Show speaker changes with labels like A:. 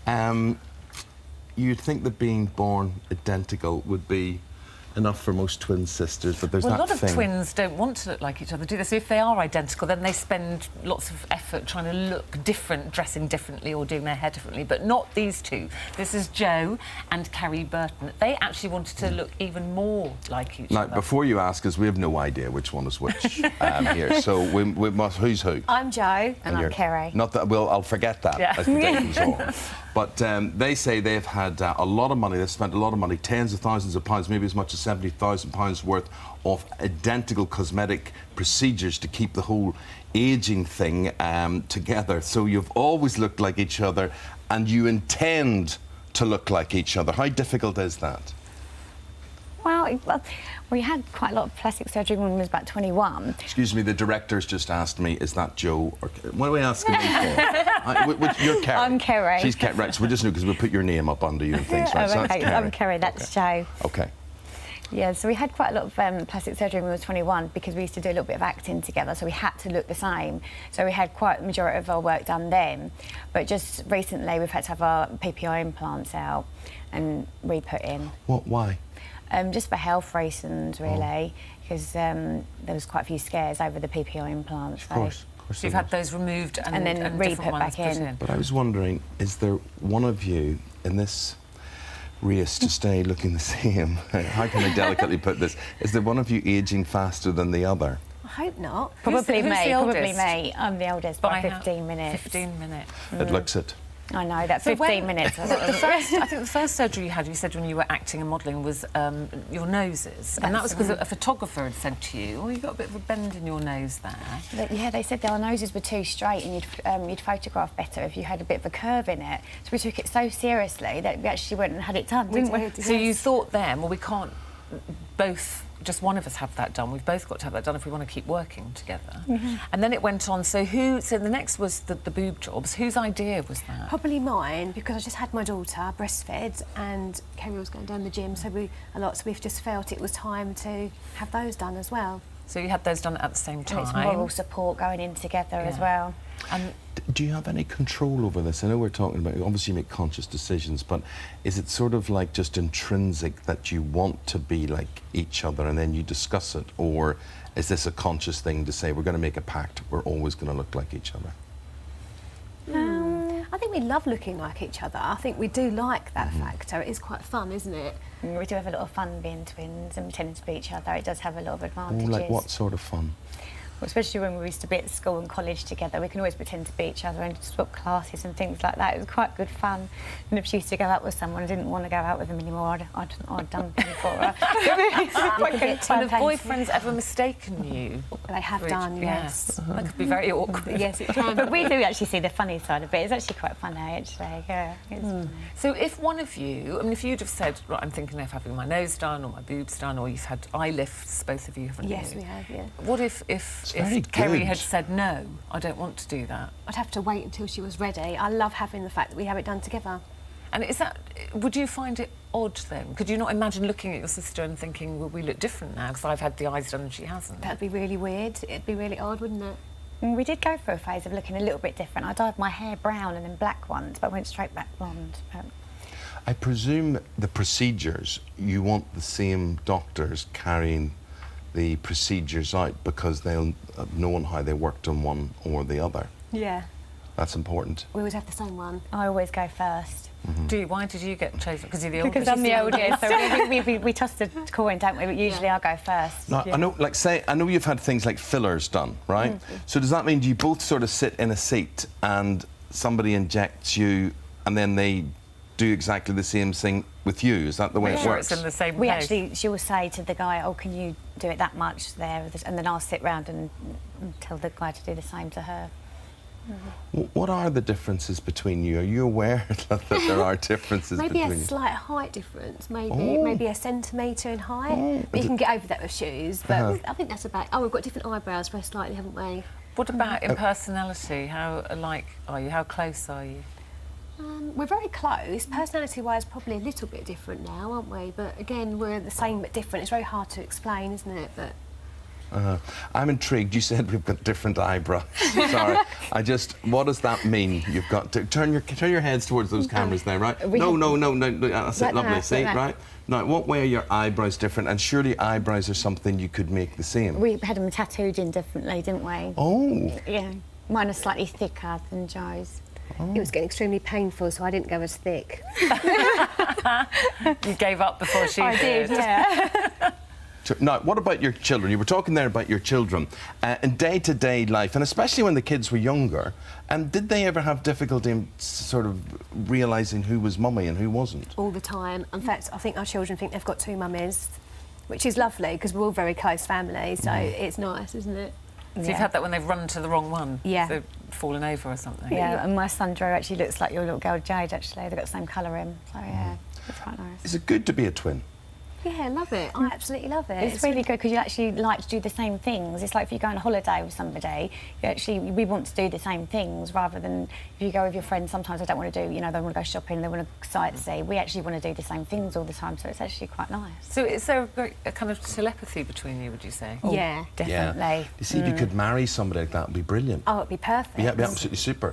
A: You'd think that being born identical would be enough for most twin sisters, but there's
B: well,
A: that
B: thing. A lot
A: of
B: twins don't want to look like each other, do they? So if they are identical, then they spend lots of effort trying to look different, dressing differently or doing their hair differently, but not these two. This is Joe and Carrie Burton. They actually wanted to look even more like each other.
A: Now, before you ask us, we have no idea which one is which here. So we must... Who's who?
C: I'm Joe.
D: And I'm Carrie.
A: Not that... Well, I'll forget that as the day goes on. But they say they've had a lot of money, they've spent a lot of money, tens of thousands of pounds, maybe as much as £70,000 worth of identical cosmetic procedures to keep the whole ageing thing together. So you've always looked like each other and you intend to look like each other. How difficult is that?
D: Well, we had quite a lot of plastic surgery when we was about 21.
A: Excuse me, the director's just asked me, is that Joe or... What are we asking me for? You're Carrie.
D: I'm Carrie.
A: She's Carrie. Right, so we'll just know because we'll put your name up under you and things, right?
D: Oh,
A: So
D: okay,
A: that's Carrie.
D: I'm Carrie, that's Joe.
A: OK.
D: Yeah, so we had quite a lot of plastic surgery when we was 21 because we used to do a little bit of acting together, so we had to look the same. So we had quite a majority of our work done then. But just recently, we've had to have our PPI implants out and re-put in.
A: What? Why?
D: Just for health reasons, really, because there was quite a few scares over the PPI implants.
A: Of course.
B: So you've had those removed and
D: then re-put back in.
A: But I was wondering, is there one of you in this race to stay looking the same? How can I delicately put this? Is there one of you ageing faster than the other?
C: I hope not.
D: Probably
B: who's
D: me.
B: the
D: Probably
B: oldest?
D: me. I'm the oldest by 15 minutes.
B: 15 minutes.
A: It looks it.
D: I know, that's 15 minutes.
B: I think the first surgery you had, you said when you were acting and modelling, was your noses. And that was because a photographer had said to you, oh, you've got a bit of a bend in your nose there.
D: Yeah, they said our noses were too straight and you'd photograph better if you had a bit of a curve in it. So we took it so seriously that we actually went and had it done, didn't we?
B: So you thought then, well, we can't both... just one of us have that done. We've both got to have that done if we want to keep working together. And then it went on. So so the next was the boob jobs. Whose idea was that?
C: Probably mine, because I just had my daughter breastfed and Kerry was going down the gym, so we've just felt it was time to have those done as well.
B: So you had those done at the same time.
D: And it's moral support going in together as well.
B: And
A: do you have any control over this? I know we're talking about, obviously you make conscious decisions, but is it sort of like just intrinsic that you want to be like each other and then you discuss it? Or is this a conscious thing to say, we're going to make a pact, we're always going to look like each other?
C: I think we love looking like each other. I think we do like that factor. It is quite fun, isn't it?
D: We do have a lot of fun being twins and pretending to be each other. It does have a lot of advantages.
A: Like what sort of fun?
D: Well, especially when we used to be at school and college together, we can always pretend to be each other and swap classes and things like that. It was quite good fun. And if she used to go out with someone, I didn't want to go out with them anymore. I'd done things for her.
B: have boyfriends ever mistaken you?
C: They have done, yes.
B: That could be very awkward.
C: Yes, it can.
D: But we do actually see the funny side of it. It's actually quite funny, actually. Yeah.
B: So if one of you, I mean, if you'd have said, right, I'm thinking of having my nose done or my boobs done, or you've had eye lifts, both of you, haven't you?
C: Yes, we have, yeah.
B: What if Kerry had said, no, I don't want to do that?
C: I'd have to wait until she was ready. I love having the fact that we have it done together.
B: And would you find it odd then? Could you not imagine looking at your sister and thinking, well, we look different now because I've had the eyes done and she hasn't?
C: That'd be really weird. It'd be really odd, wouldn't it?
D: We did go through a phase of looking a little bit different. I dyed my hair brown and then black once, but went straight back blonde.
A: I presume the procedures, you want the same doctors carrying the procedures out because they'll know how they worked on one or the other.
C: Yeah.
A: That's important.
C: We always have the same one.
D: I always go first.
B: Do you? Why did you get chosen? Because you're the oldest?
D: Because I'm the oldest, so we toss the coin, don't we? But usually I go first.
A: Now, I know, I know you've had things like fillers done, right? So does that mean do you both sort of sit in a seat and somebody injects you and then they do exactly the same thing with you? Is that the way it works?
B: It's in the same
D: place. She will say to the guy, oh, can you do it that much there? And then I'll sit round and tell the guy to do the same to her.
A: What are the differences between you? Are you aware that there are differences
C: maybe
A: between you?
C: Maybe a slight height difference, maybe a centimetre in height. But you can get over that with shoes, but I think that's about... Oh, we've got different eyebrows very slightly, haven't we?
B: What about in personality? How alike are you? How close are you?
C: We're very close. Personality-wise, probably a little bit different now, aren't we? But again, we're the same but different. It's very hard to explain, isn't it? But
A: I'm intrigued. You said we've got different eyebrows. Sorry. What does that mean? You've got to turn your heads towards those cameras now, right? No. That's it, lovely. See, right? Now, what way are your eyebrows different? And surely eyebrows are something you could make the same.
D: We had them tattooed in differently, didn't we?
A: Oh.
D: Yeah. Mine are slightly thicker than Joe's.
C: It was getting extremely painful, so I didn't go as thick.
B: You gave up before she
D: I did, yeah.
A: Now, what about your children? You were talking there about your children in day-to-day life, and especially when the kids were younger. And did they ever have difficulty in sort of realising who was mummy and who wasn't?
C: All the time. In fact, I think our children think they've got two mummies, which is lovely because we're all very close family, so it's nice, isn't it?
B: So you've had that when they've run to the wrong one?
C: Yeah.
B: So fallen over or something?
D: Yeah, and my son Drew actually looks like your little girl Jade, actually. They've got the same colour in, so yeah, it's quite nice.
A: Is it good to be a twin?
C: Yeah, I love it. I absolutely love it.
D: It's really good because you actually like to do the same things. It's like if you go on a holiday with somebody, we want to do the same things rather than if you go with your friends, sometimes they don't want to do, you know, they want to go shopping, they want to sightsee. We actually want to do the same things all the time, so it's actually quite nice.
B: So is there a kind of telepathy between you, would you say?
C: Yeah.
D: Definitely.
A: You see, if you could marry somebody like that, it would be brilliant.
C: Oh, it'd be perfect.
A: Yeah, it'd be absolutely super.